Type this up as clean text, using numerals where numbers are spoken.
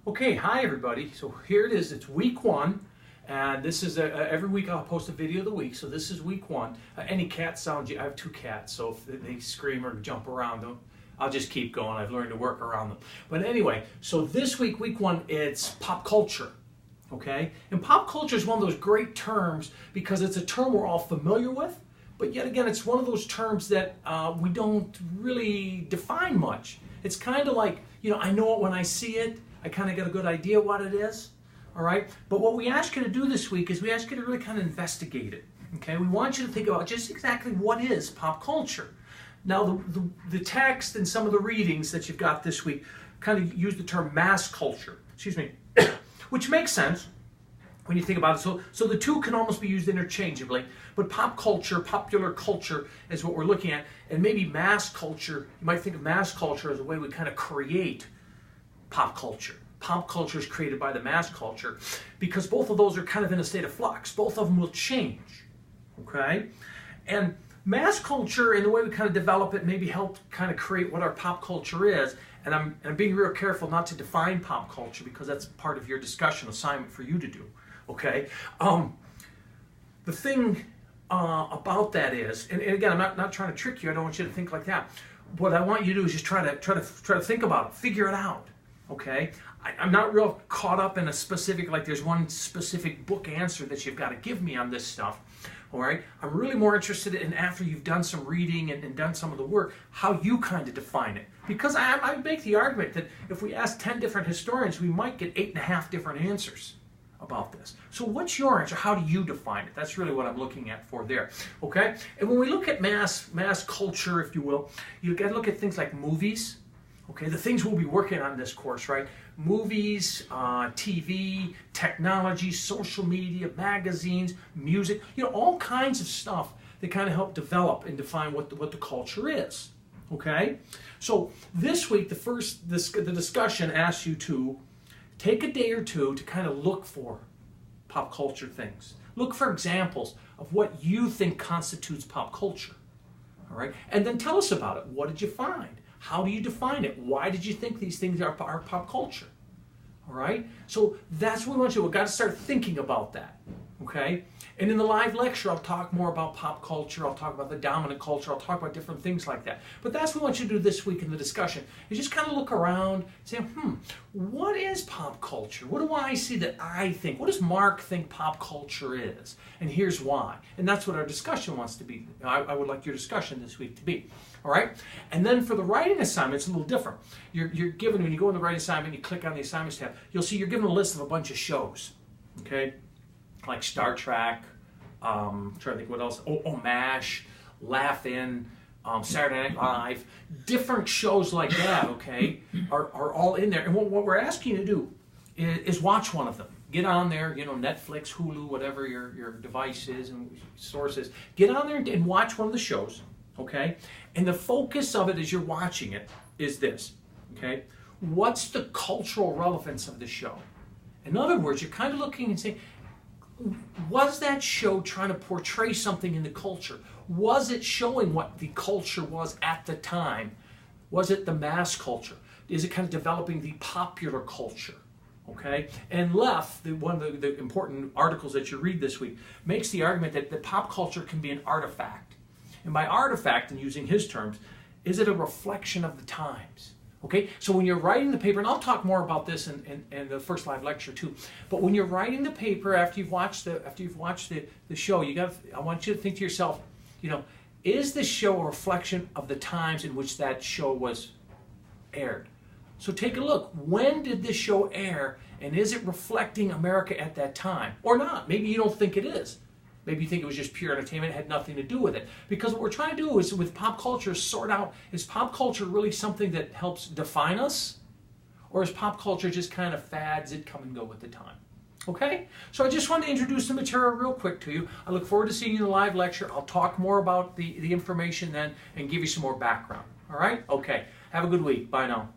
Okay, hi everybody. So here it is. It's week one, and this is every week I'll post a video of the week. So this is week one. Any cat sounds, I have two cats, so if they scream or jump around, I'll just keep going. I've learned to work around them. But anyway, so this week, week one, it's pop culture. Okay, and pop culture is one of those great terms because it's a term we're all familiar with, but yet again, it's one of those terms that we don't really define much. It's kind of like, I know it when I see it. I kind of get a good idea what it is, all right? But what we ask you to do this week is we ask you to really kind of investigate it, okay? We want you to think about just exactly what is pop culture. Now, the text and some of the readings that you've got this week kind of use the term mass culture, which makes sense when you think about it. So the two can almost be used interchangeably, but pop culture, popular culture is what we're looking at, and maybe mass culture, you might think of mass culture as a way we kind of create pop culture. Pop culture is created by the mass culture because both of those are kind of in a state of flux. Both of them will change, okay? And mass culture and the way we kind of develop it maybe help kind of create what our pop culture is. And I'm being real careful not to define pop culture because that's part of your discussion assignment for you to do, okay? The thing about that is, and again, I'm not trying to trick you. I don't want you to think like that. What I want you to do is just try to think about it, figure it out. Okay, I'm not real caught up in a specific, like there's one specific book answer that you've got to give me on this stuff. All right, I'm really more interested in after you've done some reading and done some of the work, how you kind of define it. Because I make the argument that if we ask 10 different historians, we might get 8.5 different answers about this. So what's your answer? How do you define it? That's really what I'm looking at for there. Okay, and when we look at mass culture, if you will, you got to look at things like movies. Okay, the things we'll be working on in this course, right? Movies, TV, technology, social media, magazines, music, all kinds of stuff that kind of help develop and define what the culture is. Okay? So this week, the discussion asks you to take a day or two to kind of look for pop culture things. Look for examples of what you think constitutes pop culture. All right? And then tell us about it. What did you find? How do you define it? Why did you think these things are pop culture? All right? So that's what we want you to do. We've got to start thinking about that. Okay? And in the live lecture, I'll talk more about pop culture. I'll talk about the dominant culture. I'll talk about different things like that. But that's what we want you to do this week in the discussion. Is just kind of look around and say, what is pop culture? What do I see that I think? What does Mark think pop culture is? And here's why. And that's what our discussion wants to be. I would like your discussion this week to be. All right? And then for the writing assignment, it's a little different. You're given, when you go in the writing assignment, you click on the assignments tab, you'll see you're given a list of a bunch of shows. Okay? Like Star Trek, trying to think what else. MASH, Laugh-In, Saturday Night Live, different shows like that, okay, are all in there. And what we're asking you to do is watch one of them. Get on there, Netflix, Hulu, whatever your device is and source is. Get on there and watch one of the shows, okay? And the focus of it as you're watching it is this, okay? What's the cultural relevance of the show? In other words, you're kind of looking and saying, was that show trying to portray something in the culture? Was it showing what the culture was at the time? Was it the mass culture? Is it kind of developing the popular culture? Okay? And Leff, one of the important articles that you read this week, makes the argument that pop culture can be an artifact. And by artifact, and using his terms, is it a reflection of the times? Okay, so when you're writing the paper, and I'll talk more about this in the first live lecture too. But when you're writing the paper after you've watched the show, I want you to think to yourself, is this show a reflection of the times in which that show was aired? So take a look. When did this show air, and is it reflecting America at that time or not? Maybe you don't think it is. Maybe you think it was just pure entertainment, it had nothing to do with it. Because what we're trying to do is, with pop culture, sort out, is pop culture really something that helps define us? Or is pop culture just kind of fads that come and go with the time? Okay? So I just wanted to introduce the material real quick to you. I look forward to seeing you in the live lecture. I'll talk more about the information then and give you some more background. All right? Okay. Have a good week. Bye now.